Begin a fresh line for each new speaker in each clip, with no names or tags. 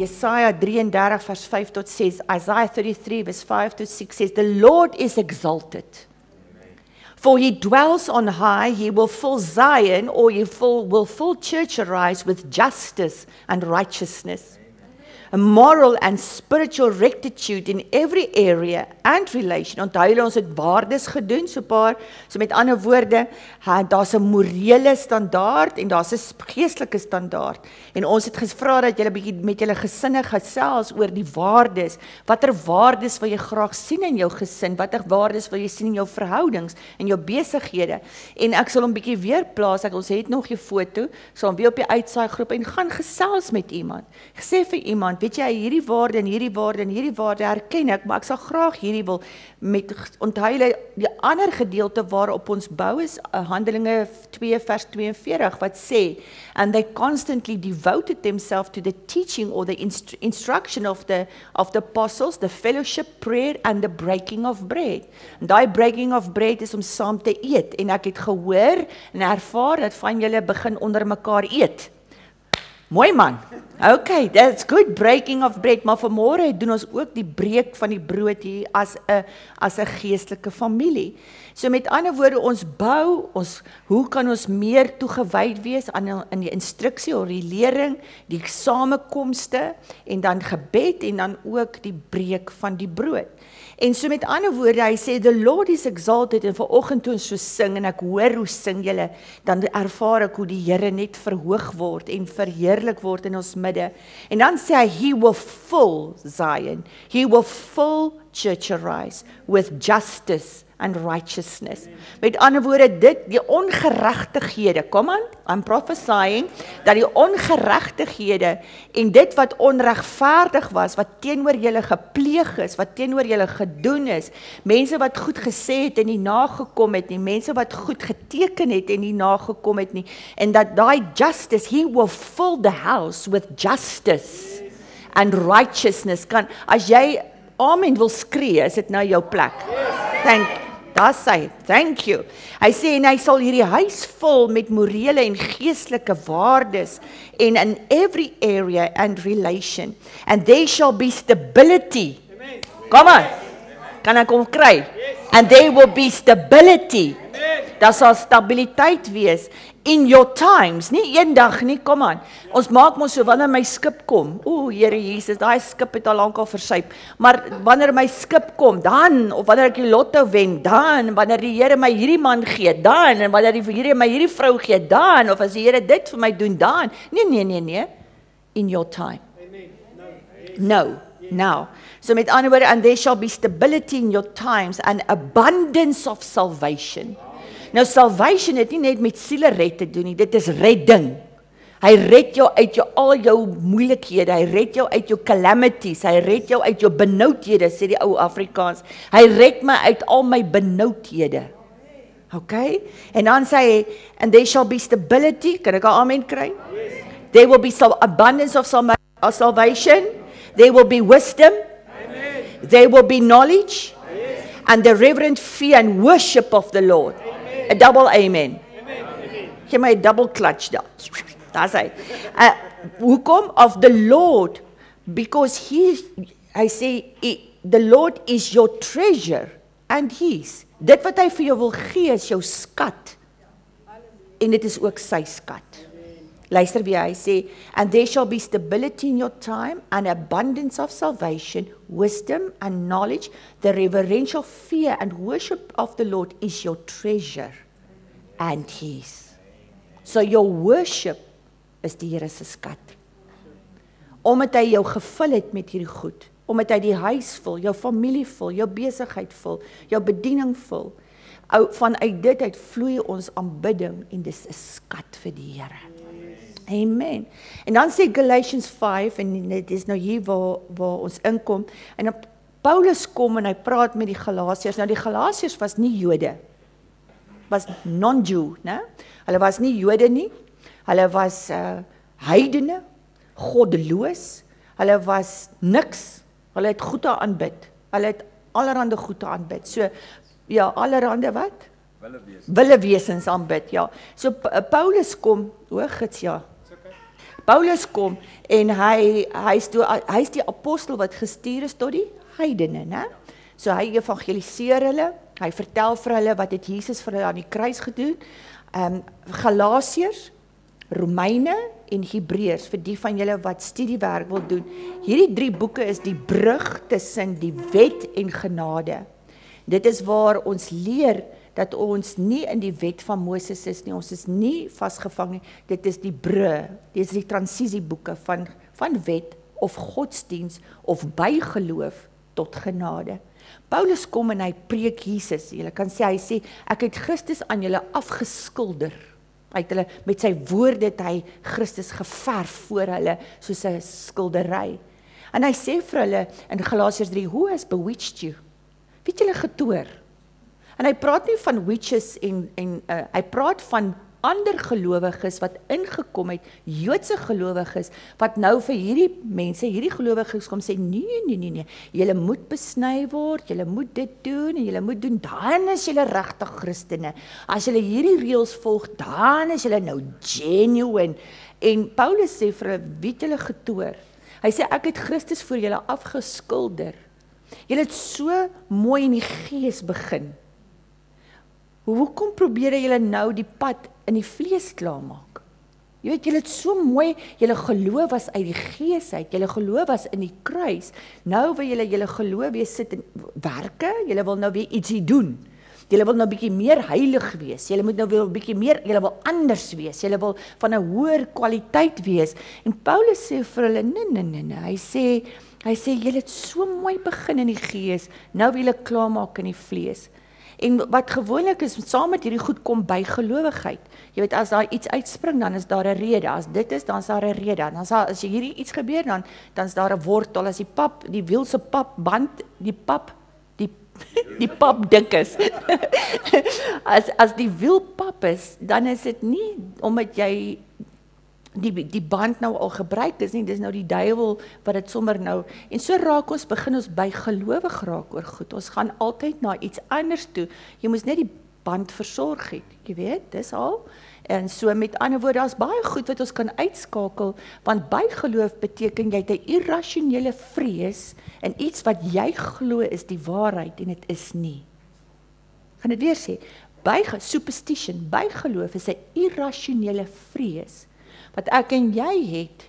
Jesaja 33 vers 5 tot 6, Isaiah 33 verse 5 to 6 says, the Lord is exalted. For he dwells on high, he will fill Zion, or will fill church arise with justice and righteousness. A moral and spiritual rectitude in every area and relation. Onthou julle ons het waardes gedoen, so met ander woorde, daar's 'n morele standaard en daar's 'n geestelike standaard. En ons het gevra dat julle bietjie met julle gesinne gesels oor die waardes. Watter waardes wil jy graag sien in jou gesin? Watter waardes wil jy sien in jou verhoudings en jou besighede? En ek sal hom bietjie weer plaas. Ons het nog 'n foto, sal hom weer op die uitsaai groep en gaan gesels met iemand. Sê vir iemand, weet jy, hierdie waarde en hierdie waarde en hierdie waarde herken ek, maar ek sal graag hierdie wil onthou julle die ander gedeelte waarop ons bou is Handelinge 2 vers 42 wat sê, and they constantly devoted themselves to the teaching or the instruction of the apostles, the fellowship, prayer and the breaking of bread. En daai breaking of bread is om saam te eet en ek het gehoor en ervaar dat van julle begin onder mekaar eet. Mooi man. Okay, that's good, breaking of bread, maar vanmôre doen ons ook die breek van die brood hier as 'n geestelike familie. So met ander woorde, ons bou, hoe kan ons meer toegewyd wees in die instruksie of die lering, die samekomste en dan gebed en dan ook die breek van die brood. En so met ander woorde, hy sê, the Lord is exalted, en vanoggend toe ons so sing, en ek hoor hoe sing julle, dan ervaar ek hoe die Here net verhoog word, en verheerlik word in ons midde. En dan sê hy, he will fill Zion, he will fill church arise, with justice and righteousness. Met ander woorde, die ongeregtighede, kom aan, I'm prophesying, dat die ongeregtighede en dit wat onregverdig was, wat teenoor julle gepleeg is, wat teenoor julle gedoen is, mense wat goed gesê het en nie nagekom het nie, mense wat goed geteken het en nie nagekom het nie, en dat daai justice, he will fill the house with justice and righteousness. As jy amen wil skree, is dit nou jou plek. Daar sê, thank you. Hy sê, en hy sal hierdie huis vul met morele en geestelike waardes en in every area and relation. And there shall be stability. Kom aan, kan ek hom kry? And there will be stability. Daar sal stabiliteit wees in your times, nie eendag nie, kom aan. Ons maak mos so, wanneer my skip kom, Here Jesus, daai skip het al lank al versuip, maar wanneer my skip kom, dan, of wanneer ek die lotto wen, dan, wanneer die Here my hierdie man gee, dan, en wanneer die Here my hierdie vrou gee, dan, of as die Here dit vir my doen, dan, nee, in your time. No, now. So met ander woorde, and there shall be stability in your times, and abundance of salvation. Nou salvation het nie net met sielered te doen nie, dit is redding. Hy red jou uit al jou moeilikhede, hy red jou uit jou calamities, hy red jou uit jou benoudhede, sê die ou Afrikaans. Hy red my uit al my benoudhede. Okay? En dan sê hy, and there shall be stability, kan ek 'n amen kry? There will be abundance of salvation, there will be wisdom, there will be knowledge, and the reverent fear and worship of the Lord. A double amen. Gee my 'n double clutch daar. Daar sê. Hoekom? Of the Lord, because hy sê, the Lord is your treasure and his. Dit wat hy vir jou wil gee is jou skat. En dit is ook sy skat. Luister wie hy sê, and there shall be stability in your time, and abundance of salvation, wisdom and knowledge, the reverential fear and worship of the Lord is your treasure and his. So your worship is die Here se skat. Omdat hy jou gevul het met hierdie goed, omdat hy die huis vul, jou familie vul, jou besigheid vul, jou bediening vul, vanuit dit uit vloei ons aanbidding en dis 'n skat vir die Here. Amen. En dan sê Galatians 5, en dit is nou hier waar ons inkom, en dan Paulus kom en hy praat met die Galasiërs. Nou die Galasiërs was nie Jode, was non-Jew, né? Hulle was nie Jode nie, hulle was heidene, goddeloos, hulle was niks, hulle het goede aanbid, hulle het allerhande goede aanbid, so, ja, allerhande wat? Willewesens aanbid, ja. So Paulus kom, gits, ja. Paulus kom en hy's die apostel wat gestuur is tot die heidene, né? So hy evangeliseer hulle, hy vertel vir hulle wat het Jesus vir hulle aan die kruis gedoen. Galasiërs, Romeine en Hebreërs, vir die van julle wat studiewerk wil doen. Hierdie 3 boeke is die brug tussen die wet en genade. Dit is waar ons leer dat ons nie in die wet van Moses is nie, ons is nie vasgevang nie, dit is die brug, dit is die transisieboeke van wet of godsdiens of bygeloof tot genade. Paulus kom en hy preek Jesus, jy kan sê, hy sê, ek het Christus aan julle afgeskilder, hy het hulle, met sy woorde het hy Christus geverf voor hulle, soos 'n skildery, en hy sê vir hulle, in Galasiërs 3, who has bewitched you? Wie het julle getoor? En hy praat nie van witches hy praat van ander gelowiges wat ingekom het, Joodse gelowiges, wat nou vir hierdie mense, hierdie gelowiges kom sê, nee, julle moet besny word, julle moet dit doen, en julle moet doen, dan is julle regtig Christene. As julle hierdie reëls volg, dan is julle nou genuine. En Paulus sê vir hulle, wie het julle getoor? Hy sê, ek het Christus vir julle afgeskilder. Julle het so mooi in die gees begin. Hoekom probeer julle nou die pad in die vlees klaarmaak? Jy weet, julle het so mooi, julle geloof was uit die gees uit, julle geloof was in die kruis, nou wil julle geloof weer sit in werke, julle wil nou weer ietsie doen, julle wil nou bietjie meer heilig wees, julle moet nou weer bietjie meer, julle wil anders wees, julle wil van 'n hoër kwaliteit wees, en Paulus sê vir hulle, nee, hy sê, julle het so mooi begin in die gees, nou wil julle klaarmaak in die vlees. En wat gewoonlik is, saam met hierdie goed kom bygelowigheid. Jy weet, as daar iets uitspring, dan is daar 'n rede. As dit is, dan is daar 'n rede. Dan as hierdie iets gebeur, dan is daar 'n wortel. As die wiel se papband, die pap dik is. as die wiel pap is, dan is dit nie omdat jy die band nou al gebruik is nie, dis nou die duiwel wat dit sommer nou, en so begin ons by gelowig raak oor goed, ons gaan altyd na iets anders toe, jy moes net die band versorg het, jy weet, dis al, en so met ander woorde, daar's baie goed wat ons kan uitskakel, want bygeloof beteken jy het 'n irrasionele vrees, en iets wat jy glo is die waarheid, en dit is nie. Gaan dit weer sê, superstition, bygeloof is 'n irrasionele vrees, wat ek en jy het,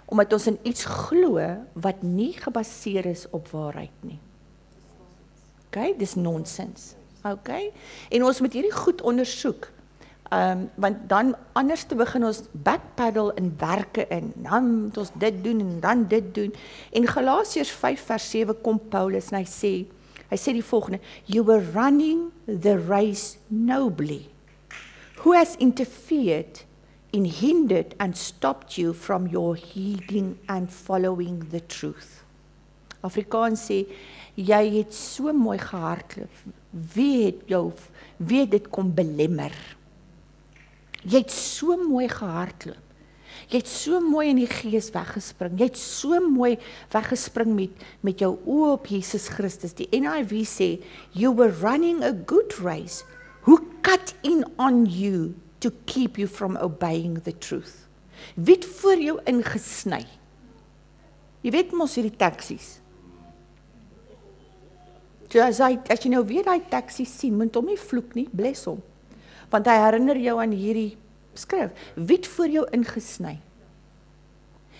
omdat ons in iets glo, wat nie gebaseer is op waarheid nie. Ok, dis nonsens. Ok, en ons moet hierdie goed ondersoek, want dan anders te begin ons backpedal in werke in, dan moet ons dit doen en dan dit doen, en Galasiërs 5 vers 7 kom Paulus en hy sê die volgende, you were running the race nobly, who has interfered and hindered and stopped you from your heeding and following the truth. Afrikaans sê, jy het so mooi gehardloop, wie het dit kom belemmer? Jy het so mooi gehardloop, jy het so mooi in die gees weggespring, jy het so mooi weggespring met jou oë op Jesus Christus. Die NIV sê, you were running a good race, who cut in on you to keep you from obeying the truth. Wie het voor jou ingesny? Jy weet mos hierdie taksies. So as jy nou weer die taksies sien, moet hom nie vloek nie, bless hom. Want hy herinner jou aan hierdie skrif. Wie het voor jou ingesny?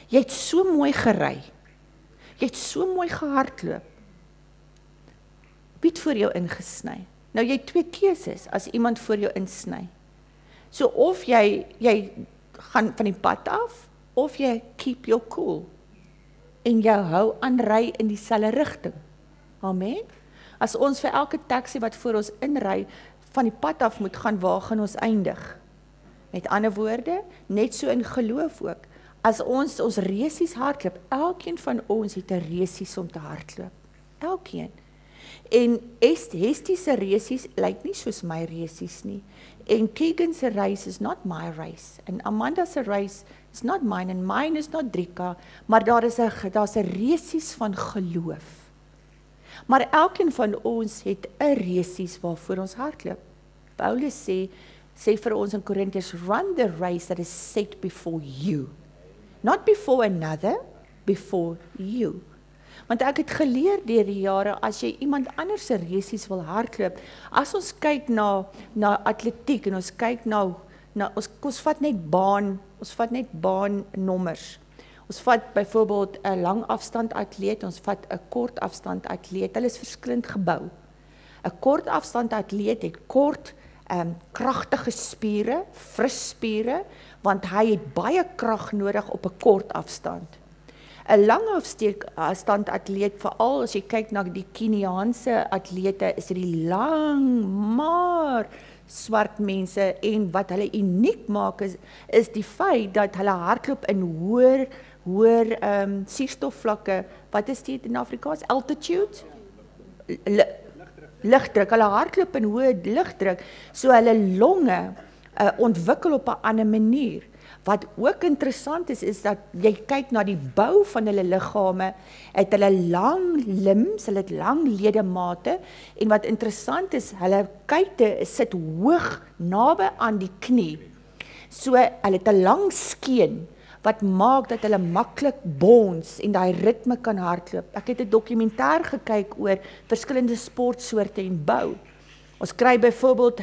Jy het so mooi gery. Jy het so mooi gehardloop. Wie het voor jou ingesny? Nou jy het 2 keuses as iemand voor jou insny. So of jy gaan van die pad af, of jy keep your cool, en jy hou aan ry in dieselfde rigting. Amen? As ons vir elke taxi wat voor ons inry, van die pad af moet gaan, waar gaan ons eindig? Met ander woorde, net so in geloof ook. As ons resies hardloop, elkeen van ons het 'n resies om te hardloop. Elkeen. En Hestie se resies lyk nie soos my resies nie. En Keegan se race is not my race. En Amanda se race is not mine. And mine is not Drika. Maar daar's 'n resies van geloof. Maar elkeen van ons het 'n resies waarvoor ons hardloop. Paulus sê vir ons in Korintiërs, run the race that is set before you. Not before another, before you. Want ek het geleer deur die jare, as jy iemand anders se resies wil hardloop, as ons kyk na atletiek en ons kyk na ons vat net baannommers. Ons vat byvoorbeeld 'n lang afstand atleet, ons vat 'n kort afstand atleet. Hulle is verskillend gebou. 'n Kort afstand atleet het kort, kragtige spiere, fris spiere, want hy het baie krag nodig op 'n kort afstand. 'n Lang afstand atleet, veral as jy kyk na die Keniaanse atlete, is die lang, maar swart mense, en wat hulle uniek maak is die feit dat hulle hardloop in hoër suurstofvlakke. Wat is dit in Afrikaans? Altitude? Lugdruk. Hulle hardloop in hoë lugdruk, so hulle longe ontwikkel op 'n ander manier. Wat ook interessant is dat jy kyk na die bou van hulle liggame, het hulle lang limbs, hulle het lang ledemate, en wat interessant is, hulle kuite sit hoog naby aan die knie. So hulle het 'n lang skeen wat maak dat hulle maklik bonds en daai ritme kan hardloop. Ek het 'n dokumentêr gekyk oor verskillende sportsoorte en bou. Ons kry byvoorbeeld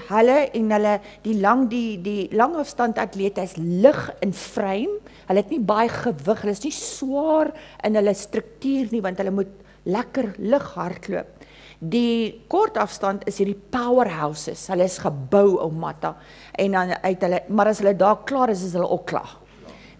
die lang afstand atlete is lig in frame. Hulle het nie baie gewig, hulle is nie swaar in hulle struktuur nie, want hulle moet lekker lig hardloop. Die kort afstand is hierdie powerhouses. Hulle is gebou ou matta, en dan maar as hulle daar klaar is hulle ook klaar.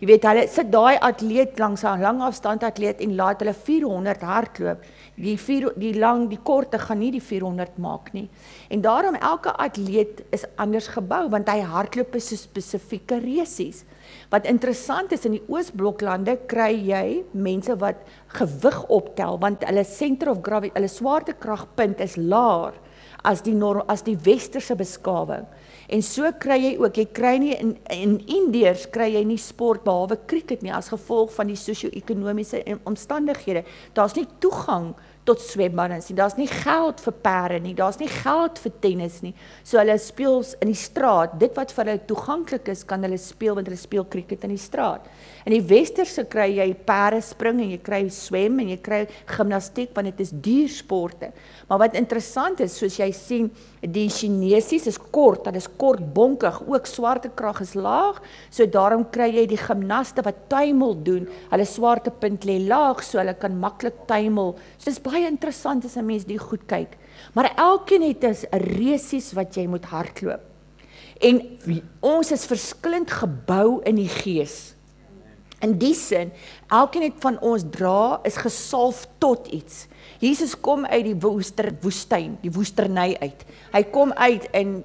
Jy weet, hulle sit daai atleet langs 'n lang afstand atleet en laat hulle 400 hardloop. Die korte gaan nie die 400 maak nie. En daarom elke atleet is anders gebou, want hy hardloop is so spesifieke resies. Wat interessant is, in die Oosbloklande kry jy mense wat gewig optel, want hulle center of gravity, hulle swaartekragpunt is laer as die westerse beskawing. En so kry jy ook, jy kry nie in Indiërs kry jy nie sport behalwe cricket nie, as gevolg van die sosio-ekonomiese omstandighede. Daar's nie toegang tot swembaddens nie, daar's nie geld vir perde nie, daar's nie geld vir tennis nie. So hulle speel in die straat, dit wat vir hulle toeganklik is, kan hulle speel, want hulle speel cricket in die straat. In die westerse kry jy perde spring, en jy kry swem, en jy kry gimnastiek, want dit is duur sporte. Maar wat interessant is, soos jy sien, die Chinesies is kort, dat is kort bonkig, ook swaartekrag is laag, so daarom kry jy die gimnaste wat tuimel doen, hulle swaartepunt lê laag, so hulle kan maklik tuimel. So dit is baie interessant as 'n mens die goed kyk. Maar elkeen het 'n resies wat jy moet hardloop. En ons is verskillend gebou in die gees. In die sin, elkeen het van ons is gesalf tot iets. Jesus kom uit die woestyn, die woesterny uit. Hy kom uit en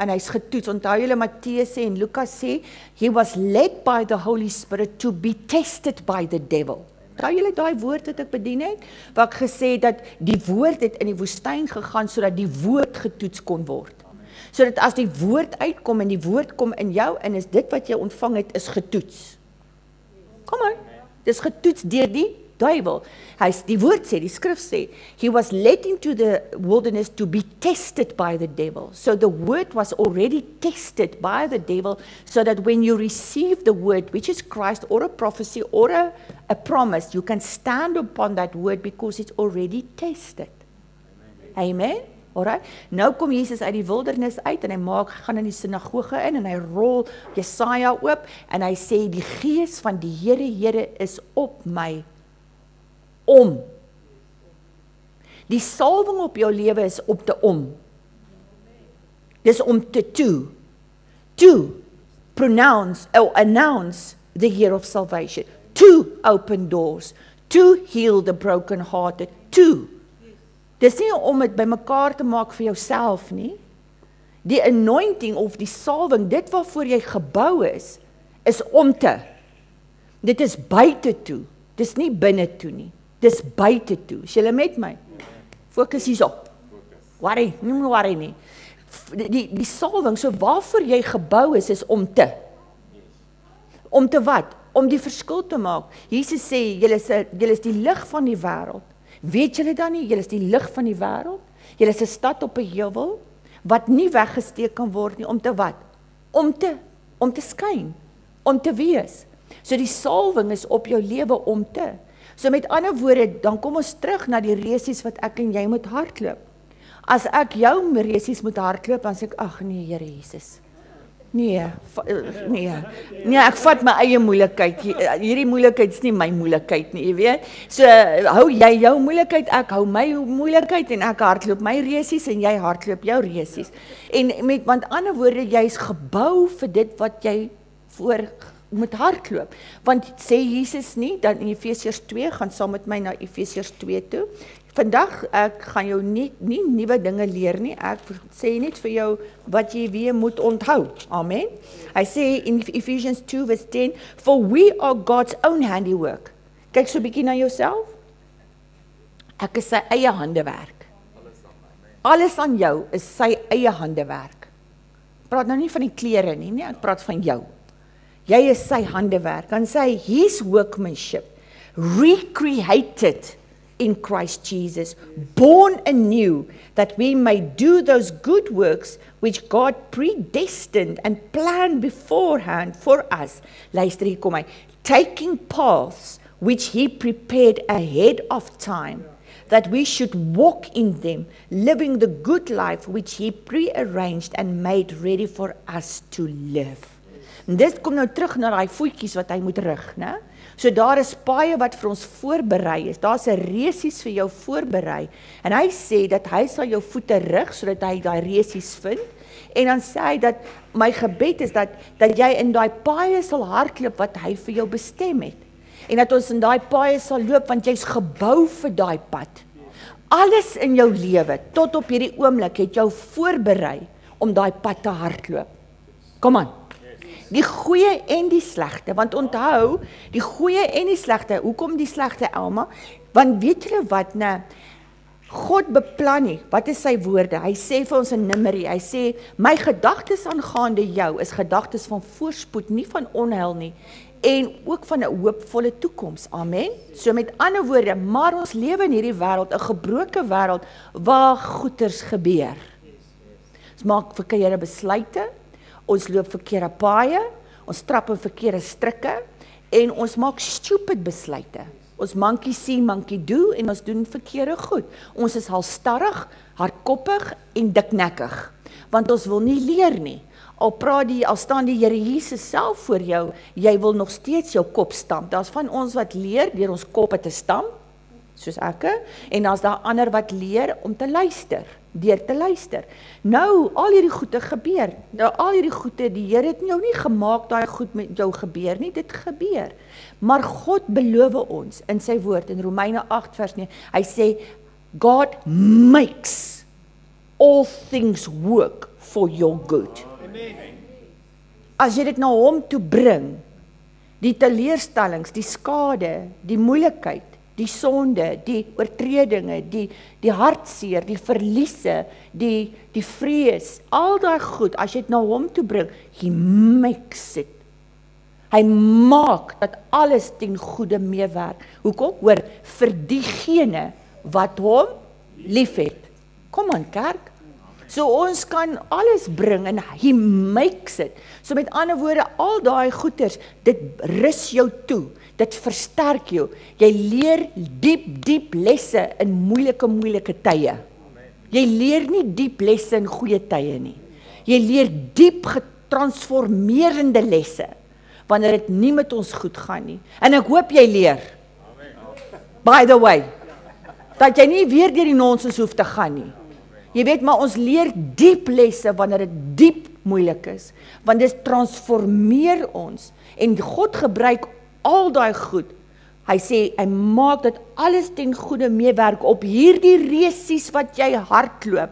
hy's getoets. Onthou julle Matteus sê en Lukas sê, he was led by the Holy Spirit to be tested by the devil. Onthou julle daai woord wat ek bedien het? Waar ek gesê dat die woord het in die woestyn gegaan sodat die woord getoets kon word. Sodat as die woord uitkom en die woord kom in jou en is dit wat jy ontvang het is getoets. Kom aan, dis getoets deur die duiwel. Die woord sê, die skrif sê, he was led into the wilderness to be tested by the devil. So the word was already tested by the devil, so that when you receive the word, which is Christ, or a prophecy, or a promise, you can stand upon that word because it's already tested. Amen? Alright? Nou kom Jesus uit die wildernis uit en hy gaan in die sinagoge in en hy rol Jesaja oop en hy sê die gees van die Here is op my om. Die salwing op jou lewe is op te om. Dis om te to announce the year of salvation, to open doors, to heal the brokenhearted, to. Dis nie om dit bymekaar te maak vir jouself nie. Die anointing of die salwing, dit waarvoor jy gebou is om te. Dit is buite toe. Dis nie binne toe nie. Dis buite toe. Is julle met my? Fokus hierop. Worry, nie moet worry nie. Die salwing, so waarvoor jy gebou is om te. Om te wat? Om die verskil te maak. Jesus sê, julle is die lig van die wêreld. Weet julle dan nie, julle is die lig van die wêreld? Julle is 'n stad op 'n heuwel wat nie weggesteek kan word nie, om te wat? Om te skyn, om te wees. So die salwing is op jou lewe om te. So met ander woorde, dan kom ons terug na die resies wat ek en jy moet hardloop. As ek jou resies moet hardloop, dan sê ek, ag nee, Here Jesus. Nee, ek vat my eie moeilikheid. Hierdie moeilikheid is nie my moeilikheid nie, jy weet. So hou jy jou moeilikheid, ek hou my moeilikheid en ek hardloop my resies en jy hardloop jou resies. En met want ander woorde, jy is gebou vir dit wat jy voor moet hardloop. Want sê Jesus nie, dan in Efesiërs 2, gaan saam met my na Efesiërs 2 toe. Vandag, ek gaan jou nie nuwe dinge leer nie, ek sê net vir jou wat jy weer moet onthou. Amen. Hy sê in Ephesians 2 verse 10, for we are God's own handiwork. Kyk so 'n bietjie na jouself. Ek is sy eie handewerk. Alles aan jou is sy eie handewerk. Ek praat nou nie van die klere nie, ek praat van jou. Jy is sy handewerk. Dan sê hy, his workmanship, recreated in Christ Jesus, born anew, that we may do those good works which God predestined and planned beforehand for us. Luister hier kom hy. Taking paths which he prepared ahead of time, that we should walk in them, living the good life which he prearranged and made ready for us to live. En dit kom nou terug na daai voetjies wat hy moet rig, né? So daar is paaie wat vir ons voorberei is. Daar's 'n resies vir jou voorberei. En hy sê dat hy sal jou voete rig sodat hy daai resies vind. En dan sê hy dat my gebed is dat jy in daai paaie sal hardloop wat hy vir jou bestem het. En dat ons in daai paaie sal loop want jy's gebou vir daai pad. Alles in jou lewe tot op hierdie oomblik het jou voorberei om daai pad te hardloop. Kom aan. Die goeie en die slegte, want onthou, die goeie en die slegte, hoekom die slegte, Elma? Want weet julle wat, nee, God beplan nie, wat is sy woorde? Hy sê vir ons in Numeri, hy sê, my gedagtes aangaande jou is gedagtes van voorspoed, nie van onheil nie, en ook van 'n hoopvolle toekoms, amen? So met ander woorde, maar ons lewe in hierdie wêreld, 'n gebroke wêreld, waar goeters gebeur. Ons maak verkeerde besluite, ons loop verkeerde paaie, ons trap in verkeerde strikke, en ons maak stupid besluite. Ons monkey see, monkey do, en ons doen verkeerde goed. Ons is halstarrig, hardkoppig en diknekkig, want ons wil nie leer nie. Al staan die Here Jesus self voor jou, jy wil nog steeds jou kop stamp. Daar's van ons wat leer deur ons koppe te stamp, soos ek, en daar's daar ander wat leer om te luister, deur te luister. Nou, al hierdie goede gebeur. Nou, al hierdie goede, die Here het jou nie gemaak daai goed met jou gebeur nie, dit gebeur. Maar God beloof ons in sy woord in Romeine 8 vers 9. Hy sê God makes all things work for your good. As jy dit na hom toe bring, die teleurstellings, die skade, die moeilikheid, die sonde, die oortredinge, die hartseer, die verliese, die vrees, al daai goed, as jy dit na hom toe bring, he makes it. Hy maak dat alles ten goeie meewerk. Hoekom? Hoor, vir diegene wat hom liefhet. Kom aan, kerk. So ons kan alles bring en he makes it. So met ander woorde, al daai goeders, dit rus jou toe. Dit versterk jou. Jy leer diep lesse in moeilike tye. Jy leer nie diep lesse in goeie tye nie. Jy leer diep getransformerende lesse, wanneer dit nie met ons goed gaan nie. En ek hoop jy leer. By the way, dat jy nie weer deur die nonsens hoef te gaan nie. Jy weet, maar ons leer diep lesse wanneer dit diep moeilik is, want dit transformeer ons, en God gebruik al daai goed. Hy sê, hy maak dat alles ten goeie meewerk op hierdie resies wat jy hardloop,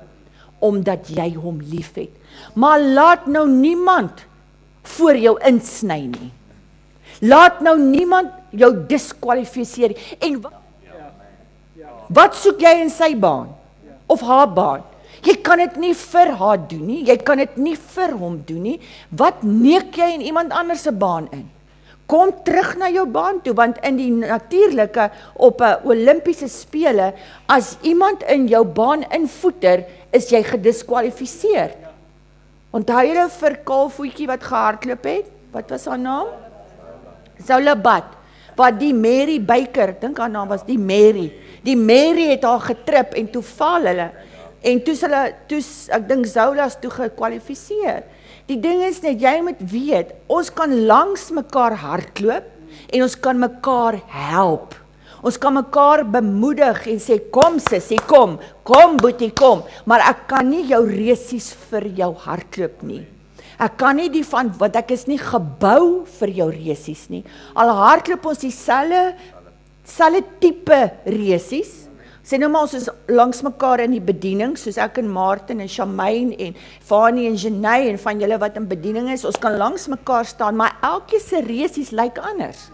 omdat jy hom liefhet. Maar laat nou niemand voor jou insny nie. Laat nou niemand jou diskwalifiseer. En wat soek jy in sy baan? Of haar baan? Jy kan dit nie vir haar doen nie, jy kan dit nie vir hom doen nie. Wat neek jy in iemand anders se baan in? Kom terug na jou baan toe, want in die natuurlike, op 'n Olimpiese spele, as iemand in jou baan invoeter, is jy gediskwalifiseer. Onthou julle vir Kaalvoetjie wat gehardloop het? Wat was haar naam? Zoulabat, waar die Mary Baker, ek dink haar naam was die Mary het haar getrip en toe val hulle, en ek dink Zoula's toe gekwalifiseer. Die ding is net, jy moet weet, ons kan langs mekaar hardloop, en ons kan mekaar help. Ons kan mekaar bemoedig en sê, kom sussie, kom boetie, kom, maar ek kan nie jou resies vir jou hardloop nie. Ek kan nie die van, want ek is nie gebou vir jou resies nie. Al hardloop ons dieselfde tipe resies, sê nou maar ons is langs mekaar in die bediening, soos ek en Martin en Shamaine en Fani en Jenay en van julle wat in bediening is, ons kan langs mekaar staan, maar elke se resies lyk anders.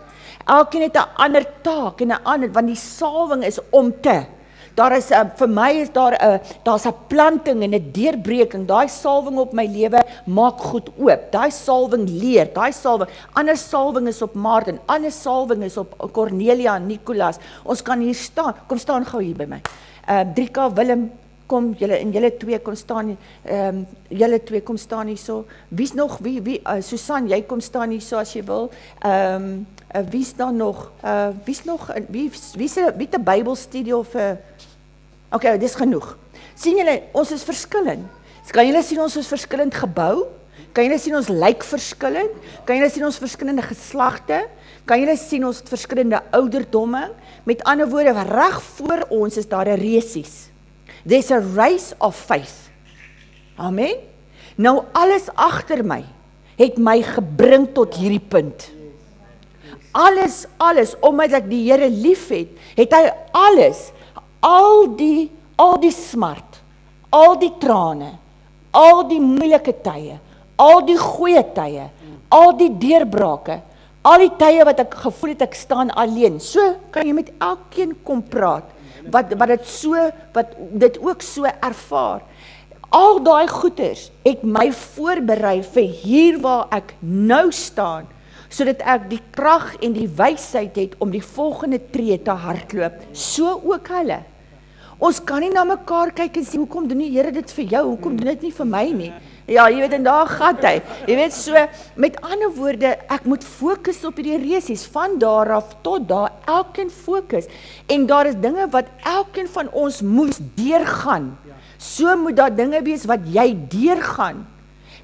Elkeen het 'n ander taak en 'n ander, want die salwing is om te. Daar is, vir my is daar's 'n planting en 'n deurbreking. Daai salwing op my lewe maak goed oop. Daai salwing leer, daai salwing. Ander salwing is op Martin, ander salwing is op Cornelia en Nicolas. Ons kan hier staan. Kom staan gou hier by my. Drika, Willem, kom julle twee kom staan. Julle twee kom staan hier so. Wie's nog Susan, jy kom staan hier so as jy wil. Wie's daar nog? Wie het 'n Bybelstudie of 'n Okay, dis genoeg. Sien julle, ons is verskillend. Kan julle sien ons is verskillend gebou? Kan julle sien ons lyk verskillend? Kan julle sien ons verskillende geslagte? Kan julle sien ons verskillende ouderdomme? Met ander woorde, reg voor ons is daar 'n resies. There's a race of faith. Amen. Nou alles agter my het my gebring tot hierdie punt. Alles, omdat ek die Here liefhet, het hy alles, al die smart, al die trane, al die moeilike tye, al die goeie tye, al die deurbrake, al die tye wat ek gevoel het ek staan alleen. So kan jy met elkeen kom praat, wat dit ook so ervaar. Al daai goeders het my voorberei vir hier waar ek nou staan, sodat ek die krag en die wysheid het om die volgende tree te hardloop. So ook hulle. Ons kan nie na mekaar kyk en sê, hoekom doen die Here dit vir jou, hoekom doen dit nie vir my nie? Ja, jy weet, en daar gat hy. Jy weet, so, met ander woorde, ek moet fokus op die resies, van daar af tot daar, elkeen fokus. En daar is dinge wat elkeen van ons moes deurgaan. So moet daar dinge wees wat jy deurgaan,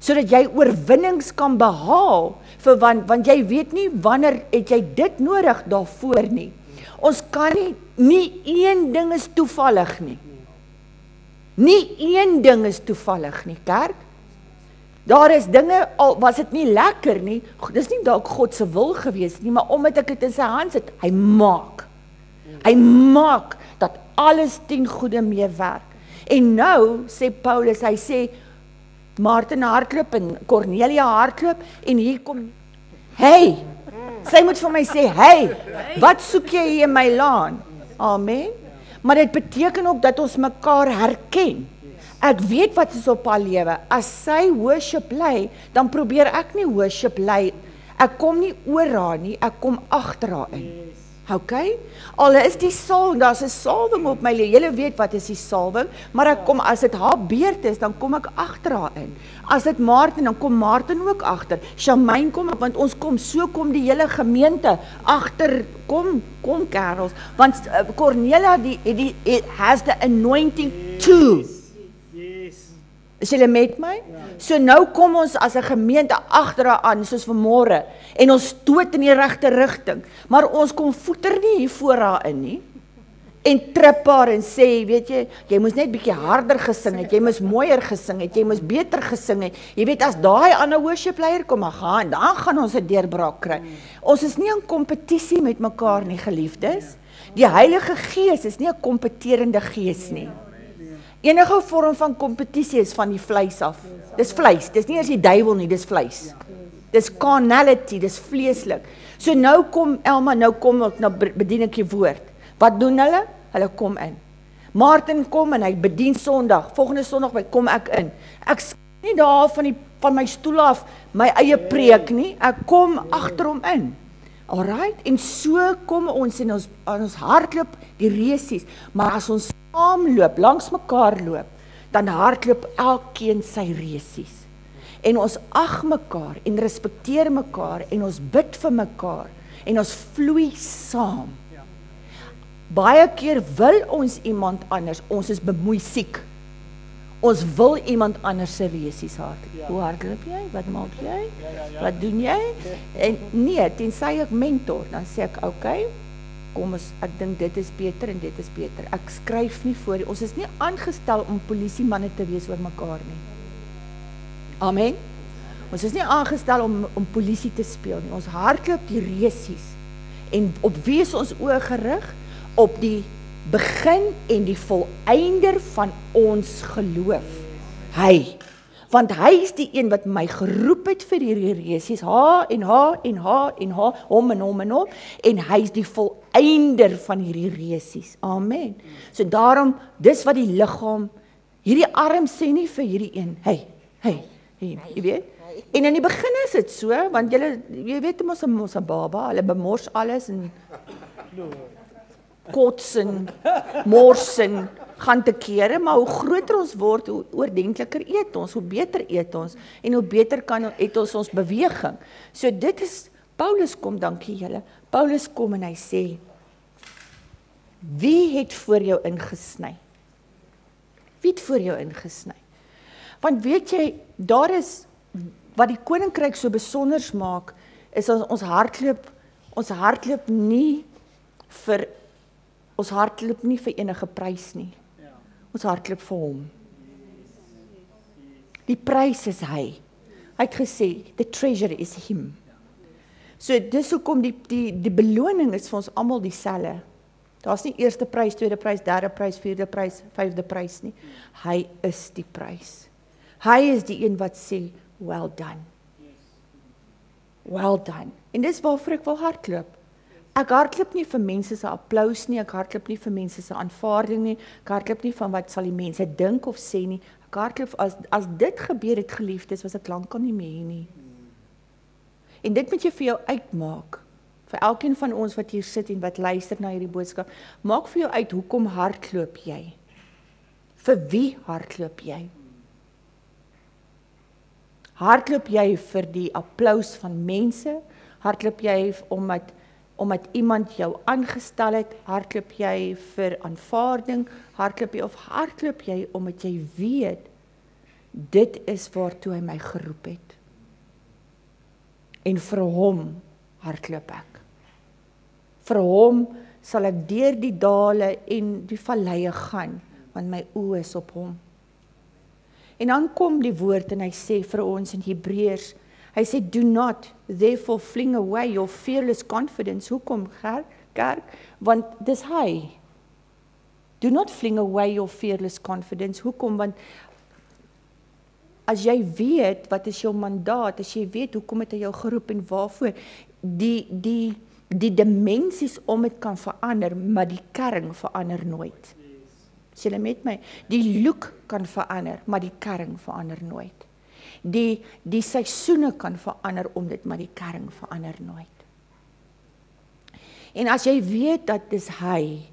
sodat jy oorwinnings kan behaal, want jy weet nie wanneer het jy dit nodig daarvoor nie. Ons kan nie een ding is toevallig nie. Nie een ding is toevallig nie, kerk. Daar is dinge, al was dit nie lekker nie, dis nie dalk God se wil gewees nie, maar omdat ek dit in sy hand sit, hy maak dat alles ten goeie meewerk. En nou, sê Paulus, hy sê, Martin hardloop en Cornelia hardloop, en hier kom, hey, sy moet vir my sê, hey, wat soek jy hier in my laan? Amen. Maar dit beteken ook dat ons mekaar herken. Ek weet wat is op haar lewe. As sy worship lei, dan probeer ek nie worship lei. Ek kom nie oor haar nie, ek kom agter haar in. Okay? Al is die salwing, daar's 'n salwing op my lewe. Julle weet wat is die salwing, maar ek kom, as dit haar beurt is, dan kom ek agter haar in. As dit Martin, dan kom Martin ook agter. Shamaine kom, want ons kom, so kom die hele gemeente agter, kom kerels, want Cornelia has the anointing too. Is julle met my? So nou kom ons as 'n gemeente agter haar aan, soos vanmôre, en ons stoot in die regte rigting, maar ons kom voeter nie hier voor haar in nie, en trip haar en sê, weet jy moes net bietjie harder gesing het, jy moes mooier gesing het, jy moes beter gesing het, jy weet, as daai ander worship leier kom, dan gaan ons 'n deurbraak kry. Ons is nie in kompetisie met mekaar nie, geliefdes. Die Heilige Gees is nie 'n kompeterende gees nie. Enige vorm van kompetisie is van die vleis af. Dis vleis, dis nie eers die duiwel nie, dis vleis. Dis carnality, dis vleeslik. So nou kom Elma, nou kom ek, nou bedien ek die woord. Wat doen hulle? Hulle kom in. Martin kom en hy bedien Sondag. Volgende Sondag kom ek in. Ek skryf nie daar van my stoel af my eie preek nie. Ek kom agter hom in. Alright? En so kom ons en ons hardloop die resies. Maar as ons saamloop, langs mekaar loop, dan hardloop elkeen sy resies. En ons ag mekaar en respekteer mekaar en ons bid vir mekaar En ons vloei saam. Baie keer wil ons iemand anders, ons is bemoeisiek. Ons wil iemand anders se resies hardloop. Hoe hardloop jy? Wat maak jy? Wat doen jy? En nee, tensy ek mentor, dan sê ek, okay, kom ons, ek dink dit is beter en dit is beter. Ek skryf nie voor, ons is nie aangestel om polisiemanne te wees oor mekaar nie. Amen. Ons is nie aangestel om polisie te speel nie. Ons hardloop die resies. En op wie is ons oë gerig? Op die begin en die volëinder van ons geloof. Hy. Want hy is die een wat my geroep het vir hierdie resies. H en H en H en H, hom en hom en hom. En hy is die volëinder van hierdie resies. Amen. So daarom, dis wat die liggaam, hierdie arm sê nie vir hierdie een, hey, jy weet? En in die begin is dit so, want jy weet mos 'n baba, hulle bemors alles en kots en mors en gaan te kere, maar hoe groter ons word, hoe oordentliker eet ons, hoe beter eet ons, en hoe beter het ons beweging. So dit is, Paulus kom, dankie julle, Paulus kom en hy sê, wie het voor jou ingesny? Wie het voor jou ingesny? Want weet jy, daar is, wat die koninkryk so besonders maak, is ons hardloop nie vir enige prys nie. Ons hardloop vir hom. Die prys is hy. Hy het gesê, the treasure is him. So dis hoekom die beloning is vir ons almal dieselfde. Daar's nie eerste prys, tweede prys, derde prys, vierde prys, vyfde prys nie. Hy is die prys. Hy is die een wat sê, well done. Well done. En dis waarvoor ek wil hardloop. Ek hardloop nie vir mense se applaus nie, ek hardloop nie vir mense se aanvaarding nie, ek hardloop nie van wat sal die mense dink of sê nie. Ek hardloop as dit gebeur het, geliefdes, was ek lankal nie meer nie. En dit moet jy vir jou uitmaak. Vir elkeen van ons wat hier sit en wat luister na hierdie boodskap, maak vir jou uit, hoekom hardloop jy? Vir wie hardloop jy? Hardloop jy vir die applaus van mense? Hardloop jy omdat iemand jou aangestel het? Hardloop jy vir aanvaarding? Hardloop jy omdat jy weet, dit is waartoe hy my geroep het? En vir hom hardloop ek. Vir hom sal ek deur die dale en die valleie gaan, want my oë is op hom. En dan kom die woord en hy sê vir ons in Hebreërs, hy sê, do not therefore fling away your fearless confidence. Hoekom, kerk? Want dis hy. Do not fling away your fearless confidence. Hoekom? Want as jy weet, wat is jou mandaat, as jy weet, hoekom het hy jou geroep en waarvoor, die dimensies om het kan verander, maar die kern verander nooit. Is julle met my? Die look kan verander, maar die kern verander nooit. Die seisoene kan verander om dit, maar die kern verander nooit. En as jy weet dat dis hy,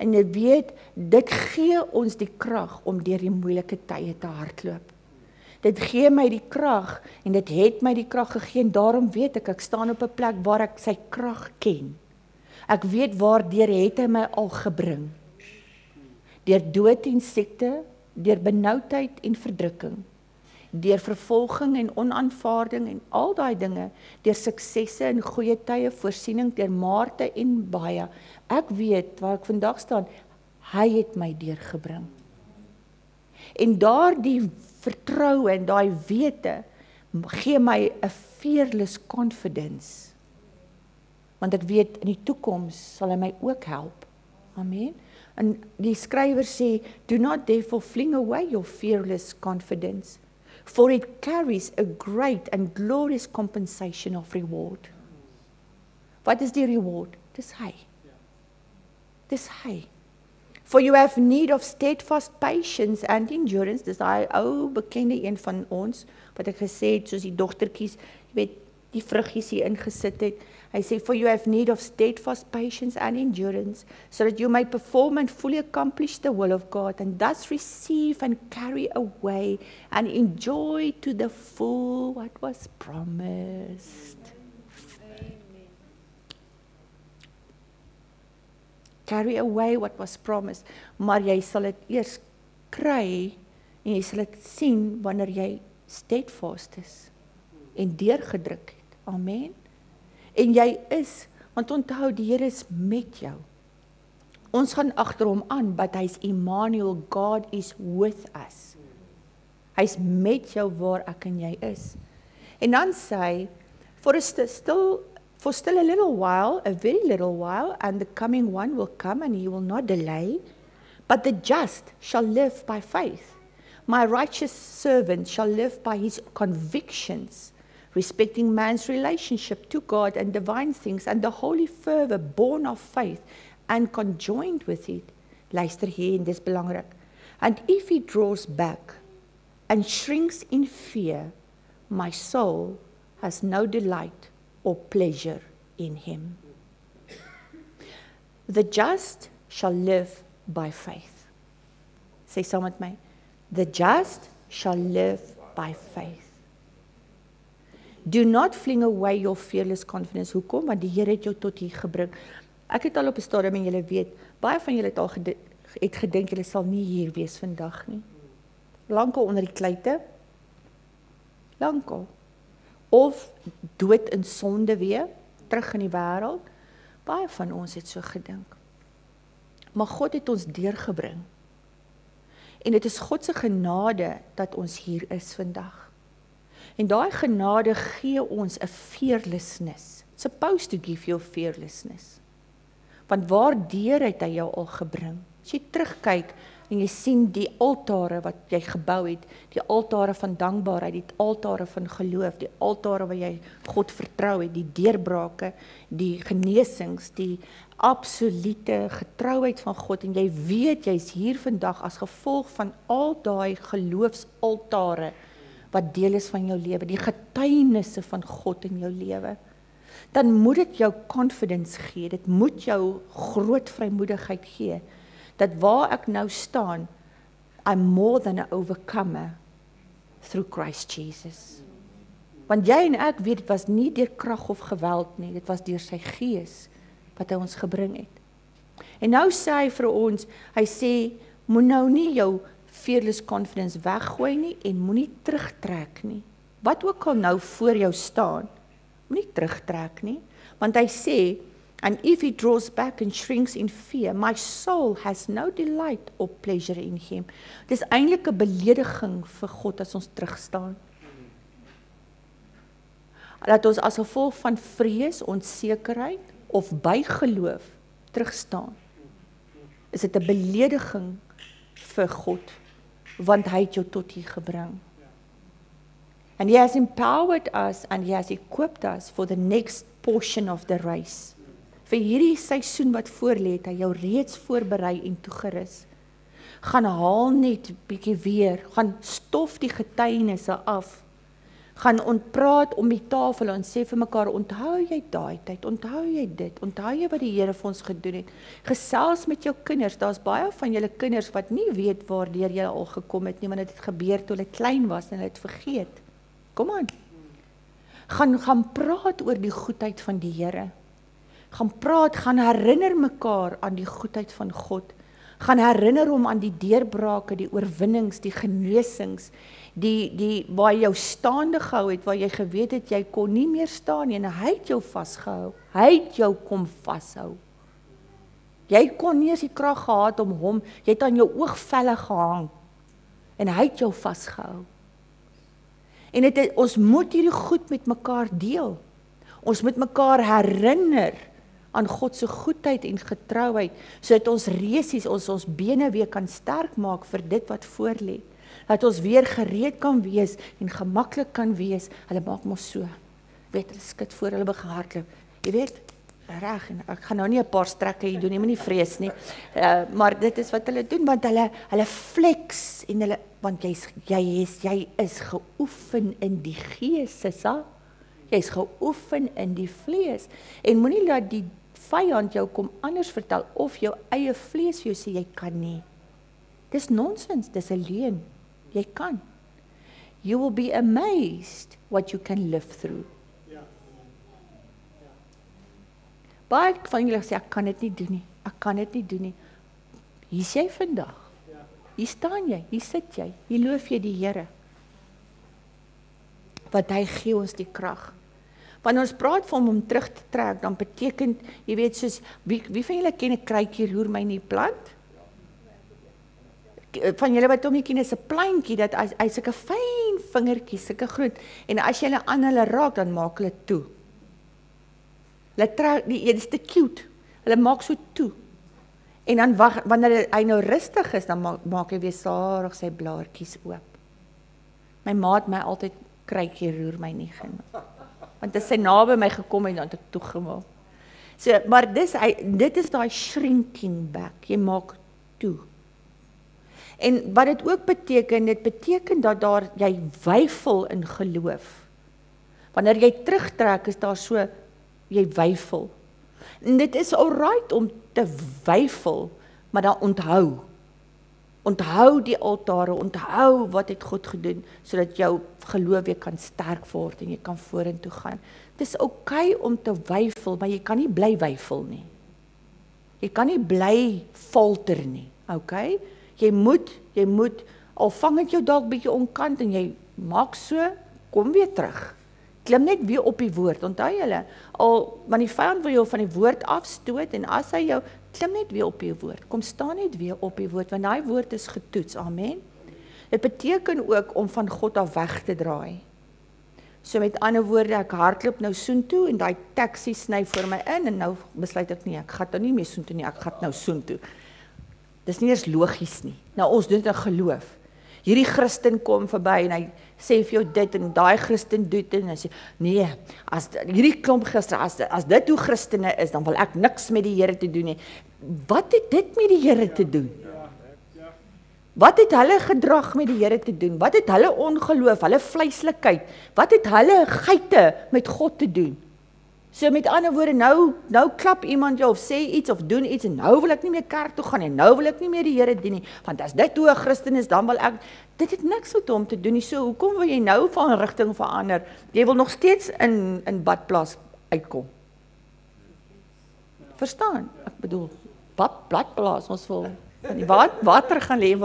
en jy weet, dit gee ons die krag om deur die moeilike tye te hardloop. Dit gee my die krag, en dit het my die krag gegee, en daarom weet ek staan op 'n plek waar ek sy krag ken. Ek weet waardeur het hy my al gebring. Deur dood en siekte, deur benoudheid en verdrukking, deur vervolging en onaanvaarding en al daai dinge, deur suksesse en goeie tye, voorsiening, deur maarte en baie. Ek weet waar ek vandag staan, hy het my deurgebring. En daardie vertroue en daai wete gee my 'n fearless confidence. Want ek weet in die toekoms sal hy my ook help. Amen. En die skrywer sê, do not therefore fling away your fearless confidence, for it carries a great and glorious compensation of reward. Wat is die reward? Dis hy. Dis hy. For you have need of steadfast patience and endurance. Dis daai ou bekende een van ons, wat ek gesê het, soos die dogtertjies, jy weet, die vruggies hier ingesit het. Hy sê, for you have need of steadfast patience and endurance, so that you may perform and fully accomplish the will of God, and thus receive and carry away and enjoy to the full what was promised. carry away what was promised, maar jy sal dit eers kry en jy sal dit sien wanneer jy steadfast is en deurgedruk het. Amen. En jy is, want onthou, die Here is met jou. Ons gaan agter hom aan, but hy's Emmanuel, God is with us. Hy's met jou waar ek en jy is. En dan sê hy, for still a little while, a very little while, and the coming one will come and he will not delay, but the just shall live by faith. My righteous servant shall live by his convictions, respecting man's relationship to God and divine things, and the holy fervor born of faith and conjoined with it. Luister hier, en dis belangrik. And if he draws back and shrinks in fear, my soul has no delight or pleasure in him. The just shall live by faith. Say saam met my. The just shall live by faith. Do not fling away your fearless confidence. Hoekom? Want die Here het jou tot hier gebring. Ek het al op 'n stadium en julle weet, baie van julle het al gedink julle sal nie hier wees vandag nie. Lankal onder die kluite. Lankal. Of dood in sonde weer, terug in die wêreld. Baie van ons het so gedink. Maar God het ons deurgebring. En dit is God se genade dat ons hier is vandag. En daai genade gee ons 'n fearlessness. It's supposed to give you fearlessness. Want waardeur het hy jou al gebring? As jy terugkyk en jy sien die altare wat jy gebou het, die altare van dankbaarheid, die altare van geloof, die altare waar jy God vertrou het, die deurbrake, die genesings, die absolute getrouheid van God, en jy weet jy's hier vandag as gevolg van al daai geloofsaltare wat deel is van jou lewe, die getuienisse van God in jou lewe, dan moet dit jou confidence gee, dit moet jou groot vrymoedigheid gee, dat waar ek nou staan, I'm more than an overcomer through Christ Jesus. Want jy en ek weet, dit was nie deur krag of geweld nie, dit was deur sy gees wat hy ons gebring het. En nou sê hy vir ons, hy sê, moet nou nie jou fearless confidence weggooi nie, en moenie terugtrek nie. Wat ook al nou voor jou staan, moenie terugtrek nie, want hy sê, and if he draws back and shrinks in fear, my soul has no delight or pleasure in him. Dit is eintlik 'n belediging vir God as ons terugstaan. Dat ons as gevolg van vrees, onsekerheid of bygeloof terugstaan. Is dit 'n belediging vir God, want hy het jou tot hier gebring. And he has empowered us and he has equipped us for the next portion of the race. Vir hierdie seisoen wat voorlê, het hy jou reeds voorberei en toegerus. Gaan haal net bietjie weer, gaan stof die getuienisse af. Gaan ontpraat om die tafel en sê vir mekaar, onthou jy daai tyd, onthou jy dit, onthou jy wat die Here vir ons gedoen het. Gesels met jou kinders, daar's baie van julle kinders wat nie weet waardeur jy al gekom het nie, want dit het gebeur toe hulle klein was en hulle het vergeet. Kom aan. Gaan praat oor die goedheid van die Here. Gaan praat, gaan herinner mekaar aan die goedheid van God. Gaan herinner hom aan die deurbrake, die oorwinnings, die genesings, die waar jy jou staande gehou het, waar jy geweet het, jy kon nie meer staan nie, en hy het jou vasgehou. Hy het jou kom vashou. Jy kon nie eens die krag gehad om hom, jy het aan jou oogvelle gehang, en hy het jou vasgehou. En ons moet hierdie goed met mekaar deel. Ons moet mekaar herinner aan God se goedheid en getrouheid, sodat ons resies, ons bene weer kan sterk maak vir dit wat voorlê. Dat ons weer gereed kan wees en gemaklik kan wees. Hulle maak mos so. Weet, hulle skud voor hulle begin hardloop. Jy weet, reg, en ek gaan nou nie 'n paar strekke hier doen nie, moenie vrees nie. Maar dit is wat hulle doen, want hulle flex en hulle, want jy is geoefen in die gees, sissa. Jy is geoefen in die vlees. En moenie laat die vyand jou kom anders vertel, of jou eie vlees vir jou sê, jy kan nie. Dis nonsens, dis 'n leuen. Jy kan. You will be amazed what you can live through. Baie van julle sê, ek kan dit nie doen nie. ek kan dit nie doen nie. Hier is jy vandag. Hier staan jy, hier sit jy, hier loof jy die Here. Want hy gee ons die krag. Wanneer ons praat van om terug te trek, dan beteken, jy weet, soos, wie van julle ken 'n kruitjie roer my nie plant? Van julle wat hom nie ken, is 'n plantjie, dat hy sulke fyn vingertjies, sulke groot, en as jy hulle aan hulle raak, dan maak hulle toe. Hulle trek, dit is te cute, hulle maak so toe. En dan wanneer hy nou rustig is, dan maak hy weer stadig sy blaartjies oop. My ma het my altyd kruitjie roer my nie genoem. Want as sy naby my gekom en dan het ek toegemaak. So, maar dit is daai shrinking back, jy maak toe. En wat dit ook beteken, dit beteken dat jy weifel in geloof. Wanneer jy terugtrek, is daar so, jy weifel. En dit is alright om te weifel, maar dan onthou. Onthou die altare, onthou wat het God gedoen, sodat jou geloof weer kan sterk word en jy kan vorentoe gaan. Het is oké om te weifel, maar jy kan nie bly weifel nie. Jy kan nie bly falter nie, oké? Jy moet, al vang het jou dalk bietjie onkant en jy maak so, kom weer terug. Klim net weer op die woord, onthou julle, want die vyand wil jou van die woord afstoot, en as hy jou, klim net weer op die woord, kom staan net weer op die woord, want die woord is getoets, amen. Dit beteken ook om van God af weg te draai. So met ander woorde, ek hardloop nou soontoe, en die taxi sny voor my in, en nou besluit ek nie, ek gaan nou nie meer soontoe nie, ek gaan nou soontoe. Dis nie eers logies nie, nou ons doen dit in geloof. Hierdie Christen kom verby en hy sê vir jou dit en daai Christen doen dit en hy sê, nee, as hierdie klomp gister, as dit hoe Christene is, dan wil ek niks met die Here te doen nie. Wat het dit met die Here te doen? Wat het hulle gedrag met die Here te doen? Wat het hulle ongeloof, hulle vleislikheid, wat het hulle geite met God te doen? So met ander woorde, nou klap iemand jou of sê iets of doen iets en nou wil ek nie meer kerk toe gaan en nou wil ek nie meer die Here dien nie, want as dit hoe 'n Christen is, dan wil ek, dit het niks met hom te doen nie, so hoekom wil jy nou van rigting verander? Jy wil nog steeds in badplaas uitkom. Verstaan? Ek bedoel, badplaas, ons wil in die water gaan lê,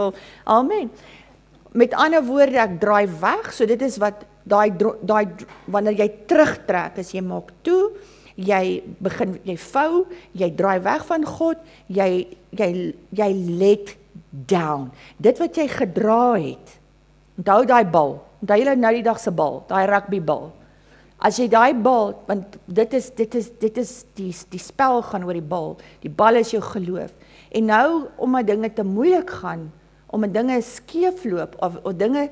amen. Met ander woorde, ek draai weg, so dit is wat wanneer jy terugtrek, is jy maak toe, jy vou, jy draai weg van God, jy let down. Dit wat jy gedra het, onthou daai bal, onthou julle nou die dag se bal, daai rugbybal. As jy daai bal, want dit is die spel gaan oor die bal is jou geloof. En nou, omdat dinge te moeilik gaan, omdat dinge skeefloop, of dinge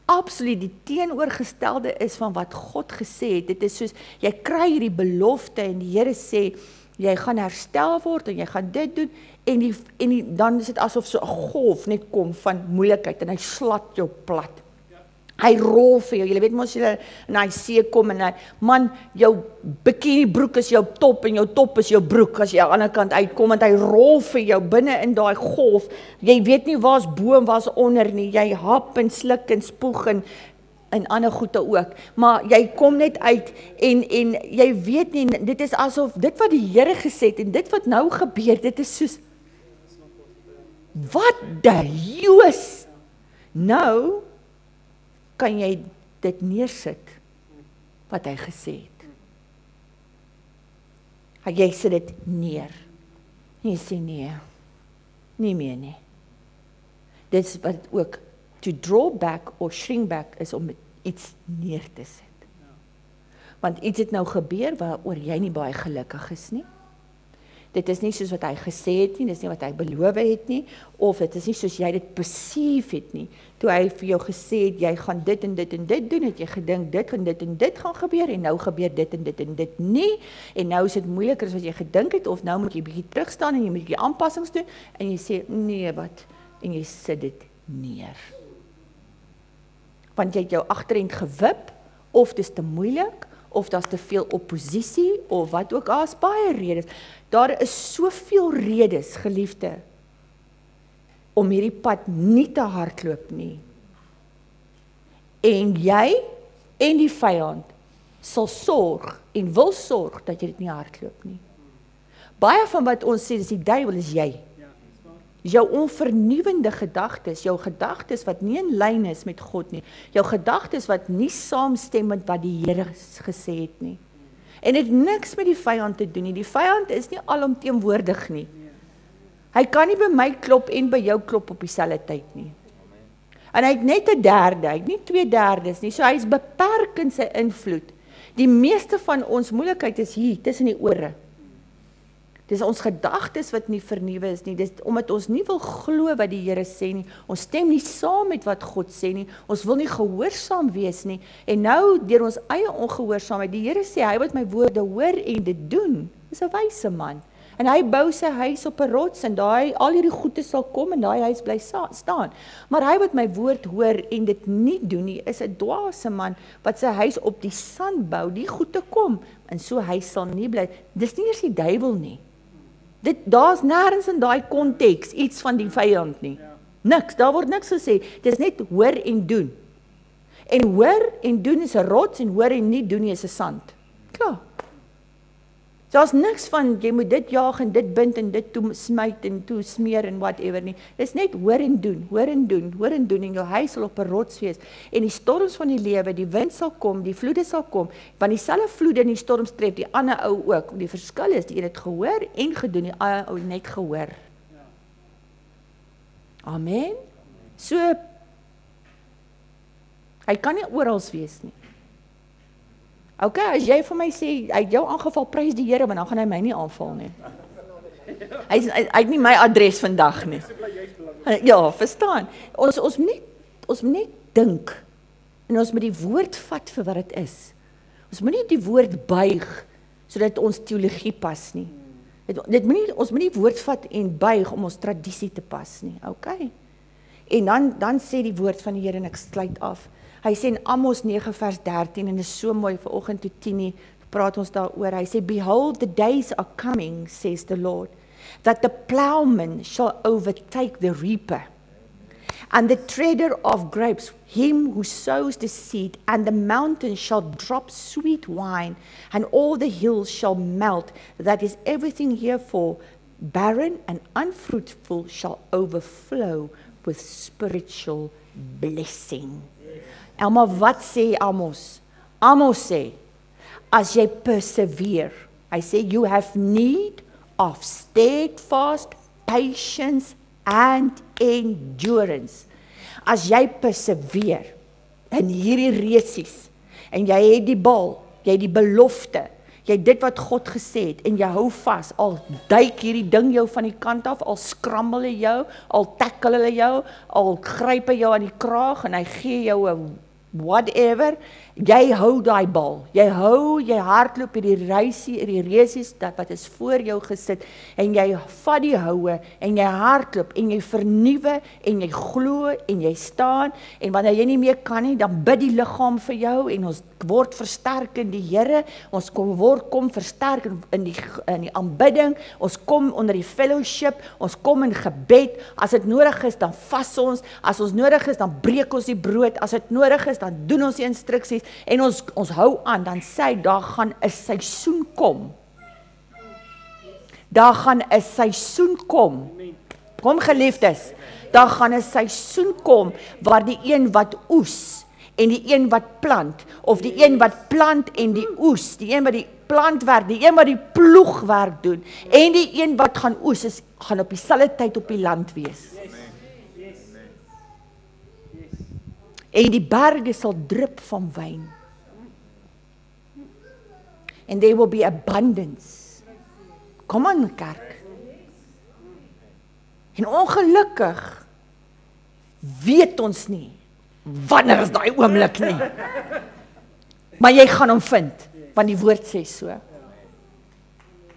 absoluut die teenoorgestelde is van wat God gesê het. Dit is soos, jy kry hierdie belofte en die Here sê, jy gaan herstel word en jy gaan dit doen, en dan is dit asof so 'n golf net kom van moeilikheid en hy slat jou plat. Hy rol vir jou, jy weet mos jy in hy see kom en hy, man, jou bikini broek is jou top en jou top is jou broek as jy aan die ander kant uitkom, en hy rol vir jou binne in daai golf, jy weet nie waar's bo en waar's onder nie, jy hap en sluk en spoeg en ander goede ook, maar jy kom net uit en jy weet nie, dit is asof, dit wat die Here gesê het en dit wat nou gebeur, dit is soos, wat die Joos, nou, kan jy dit neersit, wat hy gesê het. Jy sit dit neer. En jy sê nee, nie meer nie. Dit is wat ook, to draw back or shrink back, is om iets neer te sit. Want iets het nou gebeur, waaroor jy nie baie gelukkig is nie. Dit is nie soos wat hy gesê het nie, dit is nie wat hy beloof het nie, of dit is nie soos jy dit besief het nie. Toe hy vir jou gesê het, jy gaan dit en dit en dit doen, het jy gedink dit en dit gaan gebeur, en nou gebeur dit en dit nie, en nou is dit moeiliker as wat jy gedink het, of nou moet jy bietjie terugstaan, en jy moet bietjie aanpassings doen, en jy sê, nee wat, en jy sit dit neer. Want jy het jou agterend gewip, of dit is te moeilik, of daar is te veel oppositie, of wat ook, daar is baie redes. Daar is soveel redes, geliefde, om hierdie pad nie te hardloop nie. En jy en die vyand sal sorg en wil sorg dat jy dit nie hardloop nie. Baie van wat ons sê, dis die duiwel, is jy. Jou onvernuwende gedagtes, jou gedagtes wat nie in lyn is met God nie, jou gedagtes wat nie saamstem met wat die Here gesê het nie. En dit het niks met die vyand te doen nie. Die vyand is nie alomteenwoordig nie. Hy kan nie by my klop en by jou klop op dieselfde tyd nie. En hy het net 'n derde, hy het nie 2/3 nie, so hy is beperk in sy invloed. Die meeste van ons moeilikheid is hier, tussen die ore. Dis ons gedagtes wat nie vernuwe is nie, dis omdat ons nie wil glo wat die Here sê nie, ons stem nie saam met wat God sê nie, ons wil nie gehoorsaam wees nie, en nou, deur ons eie ongehoorsaamheid, die Here sê, hy wat my woorde hoor en dit doen, is 'n wyse man, en hy bou sy huis op 'n rots, en al hierdie goede sal kom, en daai huis bly staan, maar hy wat my woord hoor en dit nie doen nie, is 'n dwaase man, wat sy huis op die sand bou, die goede kom, en so hy sal nie bly, dis nie eers die duiwel nie, daar's nêrens in daai konteks iets van die vyand nie. Niks, daar word niks gesê. Dis net hoor en doen. En hoor en doen is 'n rots en hoor en nie doen nie is 'n sand. Klaar. Daar's niks van jy moet dit jaag en dit bind en dit toe smyt en toe smeer en whatever nie. Dis net hoor en doen, hoor en doen, hoor en doen en jou huis sal op 'n rots wees. En die storms van die lewe, die wind sal kom, die vloede sal kom, want dieselfde vloede en die storms tref die ander ou ook. Die verskil is die een het gehoor en gedoen, die ander ou net gehoor. Amen. So hy kan nie oral wees nie. Ok, as jy vir my sê, hy het jou aangeval, prys die Here, want dan gaan hy my nie aanval nie. Hy het nie my adres vandag nie. Ja, verstaan. Ons moet net dink, en ons moet die woord vat vir wat dit is. Ons moet nie die woord buig, sodat ons teologie pas nie. Ons moet nie woord vat en buig, om ons tradisie te pas nie, ok? En dan sê die woord van die Here, en ek sluit af, hy sê in Amos 9 vers 13, en dit is so mooi, vanoggend toe 10 praat ons daaroor, hy sê, behold, the days are coming, says the Lord, that the plowman shall overtake the reaper, and the treader of grapes, him who sows the seed, and the mountains shall drop sweet wine, and all the hills shall melt, that is everything herefore barren and unfruitful shall overflow with spiritual blessing. Maar wat sê Amos? Amos sê, as jy persevere, hy sê, you have need of steadfast patience and endurance. As jy persevere in hierdie resies, en jy het die bal, jy het die belofte, jy het dit wat God gesê het, en jy hou vas, al duik hierdie ding jou van die kant af, al skrammel hy jou, al tackle hulle jou, al gryp hy jou aan die kraag, en hy gee jou 'n whatever, jy hou daai bal, jy hardloop hierdie resies, wat is voor jou gesit, en jy vat die houe, en jy hardloop, en jy vernuwe, en jy glo, en jy staan, en wanneer jy nie meer kan nie, dan bid die liggaam vir jou, en ons word versterk in die Here, ons kom versterk in die aanbidding, ons kom onder die fellowship, ons kom in gebed, as dit nodig is, dan vas ons, as ons nodig is, dan breek ons die brood, as dit nodig is, dan doen ons die instruksies, en ons hou aan, dan sê hy, daar gaan 'n seisoen kom. Daar gaan 'n seisoen kom. Kom geliefdes, daar gaan 'n seisoen kom, waar die een wat oes, en die een wat plant, of die een wat plant en die oes, die een wat die plantwerk, die een wat die ploegwerk doen, en die een wat gaan oes, gaan op dieselfde tyd op die land wees. En die berge sal drup van wyn. And there will be abundance. Kom aan, kerk. En ongelukkig weet ons nie wanneer is daai oomblik nie. Maar jy gaan hom vind, want die woord sê so.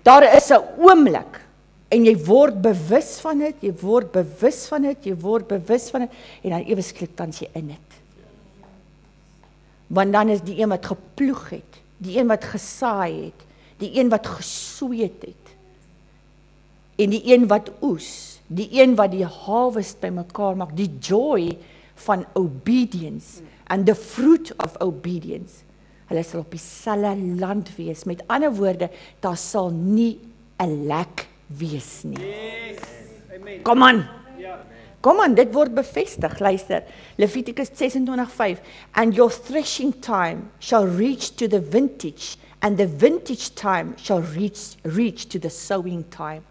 Daar is 'n oomblik, en jy word bewus van dit, jy word bewus van dit, en dan ewe skielik dan jy in dit. Want dan is die een wat geploeg het, die een wat gesaai het, die een wat gesweet het, en die een wat oes, die een wat die harvest bymekaar maak, die joy van obedience, and the fruit of obedience, hulle sal op dieselfde land wees, met ander woorde, daar sal nie 'n lek wees nie. Kom aan. Kom aan, dit word bevestig. Luister, Levitikus 26:5. And your threshing time shall reach to the vintage, and the vintage time shall reach to the sowing time.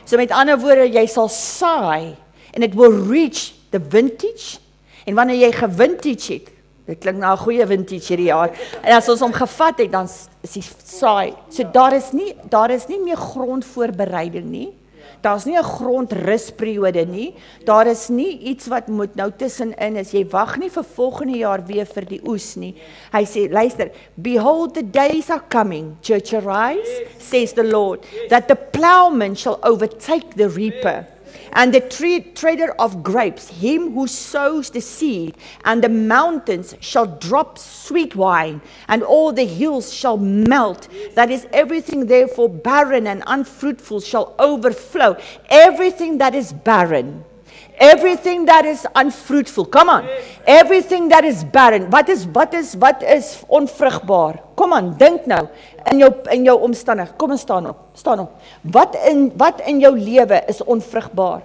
So met ander woorde, jy sal saai, en it will reach the vintage, en wanneer jy gevintage het, dit klink nou 'n goeie vintage hierdie jaar, en as ons hom gevat het, dan is hy saai. So daar is nie meer grondvoorbereiding nie, daar is nie 'n grondrusperiode nie, daar is nie iets wat moet nou tussenin is, jy wag nie vir volgende jaar weer vir die oes nie. Hy sê, luister, behold the days are coming, church arise, says the Lord, that the plowman shall overtake the reaper, and the trader of grapes, him who sows the seed, and the mountains shall drop sweet wine, and all the hills shall melt. That is, everything therefore barren and unfruitful shall overflow. Everything that is barren, everything that is unfruitful, come on, everything that is barren, wat is onvrugbaar? Kom aan, dink nou, in jou omstandig, kom en staan op. Wat in jou lewe is onvrugbaar?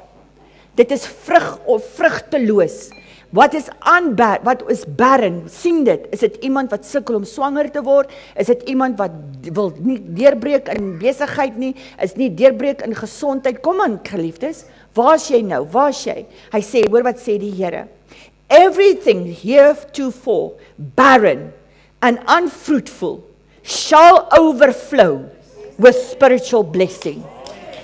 Dit is vrugteloos. Wat is barren? Sien dit, is dit iemand wat sukkel om swanger te word? Is dit iemand wat wil nie deurbreek in besigheid nie? Is nie deurbreek in gesondheid? Kom aan, geliefdes, waar is jy nou? Waar is jy? Hy sê, hoor wat sê die Here. Everything heretofore barren and unfruitful shall overflow with spiritual blessing.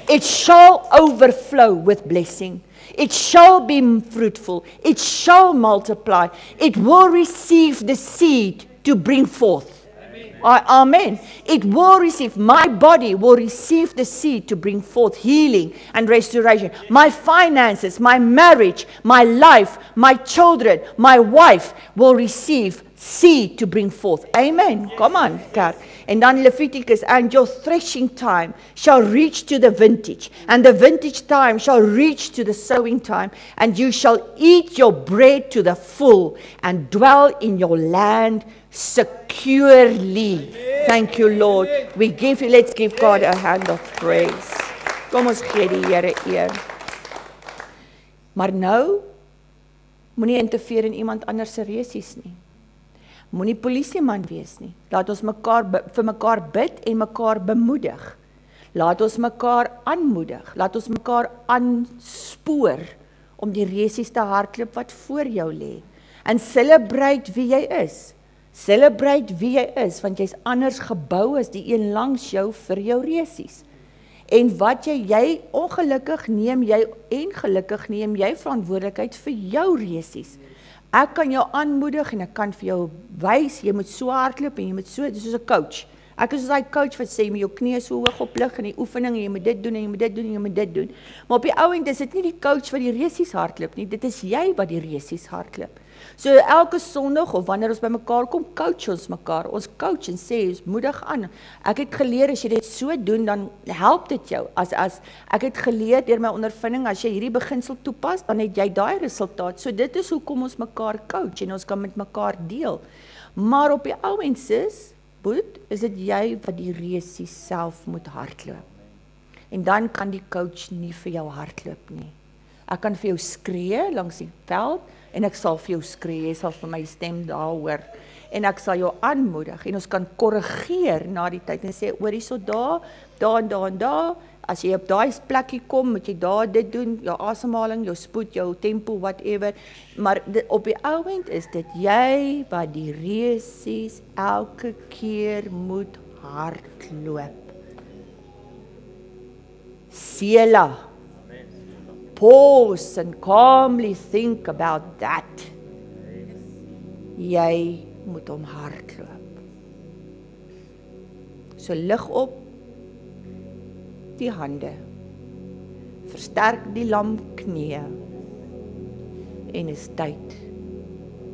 It shall overflow with blessing. It shall be fruitful. It shall multiply. It will receive the seed to bring forth. Amen. It will receive, my body will receive the seed to bring forth healing and restoration. My finances, my marriage, my life, my children, my wife will receive seed to bring forth. Amen. Come on, kerk. En dan Leviticus, and your threshing time shall reach to the vintage, and the vintage time shall reach to the sowing time, and you shall eat your bread to the full, and dwell in your land securely. Thank you, Lord. Let's give God a hand of praise. Kom ons gee die Here eer. Maar nou, moenie interfereer in iemand anders se resies nie. Moenie polisieman wees nie. Laat ons vir mekaar bid en mekaar bemoedig. Laat ons mekaar aanmoedig. Laat ons mekaar aanspoor om die resies te hardloop wat voor jou lê. En celebrate wie jy is. Celebrate wie jy is, want jy's anders gebou as die een langs jou vir jou resies. En wat jy ongelukkig neem jy en gelukkig neem jy verantwoordelikheid vir jou resies. Ek kan jou aanmoedig en ek kan vir jou wys, jy moet so hardloop en jy moet so, dis soos 'n coach. Ek is soos daai coach wat sê, jy moet jou knie so hoog oplig in die oefening en jy moet dit doen en jy moet dit doen en jy moet dit doen. Maar op die ou end is dit nie die coach wat die resies hardloop nie, dit is jy wat die resies hardloop. So elke Sondag of wanneer ons by mekaar kom, coach ons mekaar. Ons coach en sê, ons moedig aan. Ek het geleer, as jy dit so doen, dan help dit jou. As ek het geleer deur my ondervinding, as jy hierdie beginsel toepas, dan het jy daai resultaat. So dit is hoekom ons mekaar coach en ons kan met mekaar deel. Maar op die ou end is dit jy wat die resies self moet hardloop. En dan kan die coach nie vir jou hardloop nie. Ek kan vir jou skree langs die veld, en ek sal vir jou skree, jy sal vir my stem daar hoor, en ek sal jou aanmoedig, en ons kan korrigeer na die tyd, en sê, oor hierso daar, en daar, as jy op daai plekkie kom, moet jy daar dit doen, jou asemhaling, jou spoed, jou tempo, whatever, maar op die ou end is dit jy wat die resies elke keer moet hardloop. Selah. Pause and calmly think about that. Jy moet hom hardloop. So lig op die hande. Versterk die lam knieë. En is tyd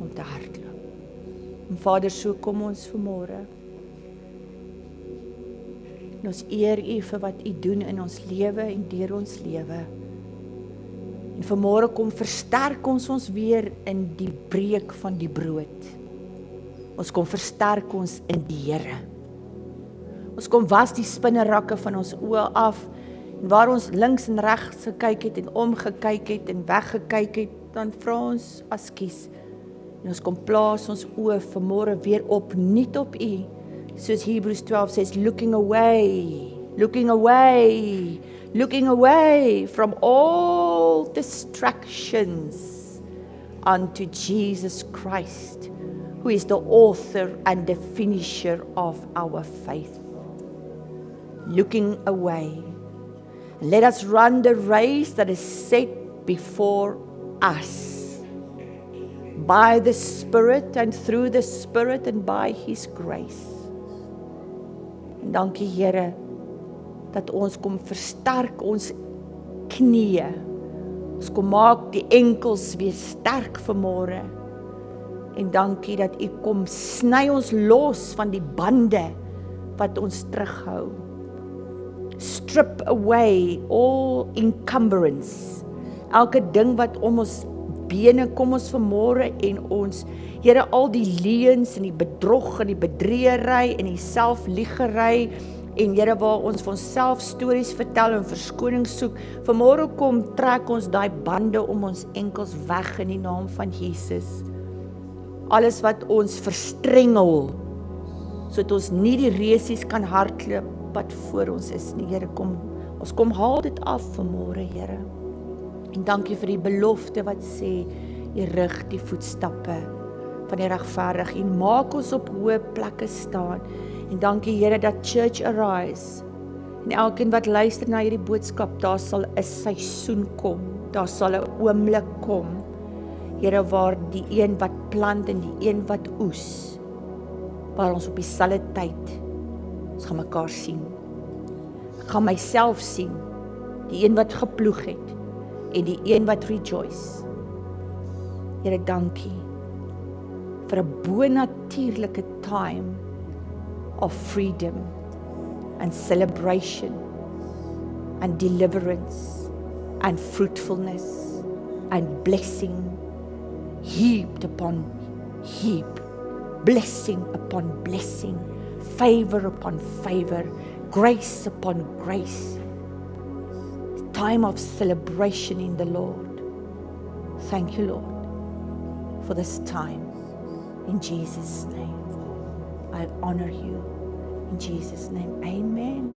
om te hardloop. En Vader, so kom ons vanmôre. En ons eer U vir wat U doen in ons lewe en deur ons lewe. En vanmôre kom versterk ons weer in die breek van die brood. Ons kom versterk ons in die Here. Ons kom was die spinnerakke van ons oë af. En waar ons links en regs gekyk het en omgekyk het en weggekyk het, dan vra ons ekskuus. En ons kom plaas ons oë vanmôre weer opnuut op U. Soos Hebrews 12 says, looking away from all distractions unto Jesus Christ, who is the author and the finisher of our faith. Looking away. Let us run the race that is set before us by the Spirit and through the Spirit and by His grace. En dankie Here dat ons kom versterk ons knieë. Ons kom maak die enkels weer sterk vanmôre. En dankie dat U kom sny ons los van die bande wat ons terughou. Strip away all encumbrance. Elke ding wat om ons bene kom ons vanmôre en ons, Here, al die leuns en die bedrog en die bedriegery en die selfliegery en Here waar ons vir onsself stories vertel en verskoning soek, vanmôre kom trek ons daai bande om ons enkels weg in die naam van Jesus. Alles wat ons verstrengel, sodat ons nie die resies kan hardloop wat voor ons is nie, Here, ons kom haal dit af vanmôre, Here. En dankie vir die belofte wat sê, U rig die voetstappe van die regverdig en maak ons op hoë plekke staan. En dankie Here dat Church Arise en elkeen wat luister na hierdie boodskap, daar sal 'n seisoen kom, daar sal 'n oomblik kom, Here, waar die een wat plant en die een wat oes, waar ons op dieselfde tyd ons gaan mekaar sien. Ek gaan myself sien, die een wat geploeg het en die een wat rejoice. Here, dankie vir 'n bonatuurlike time of freedom and celebration and deliverance and fruitfulness and blessing heaped upon heap, blessing upon blessing, favor upon favor, grace upon grace. Time of celebration in the Lord. Thank you, Lord, for this time. In Jesus' name, I honor you. In Jesus' name, amen.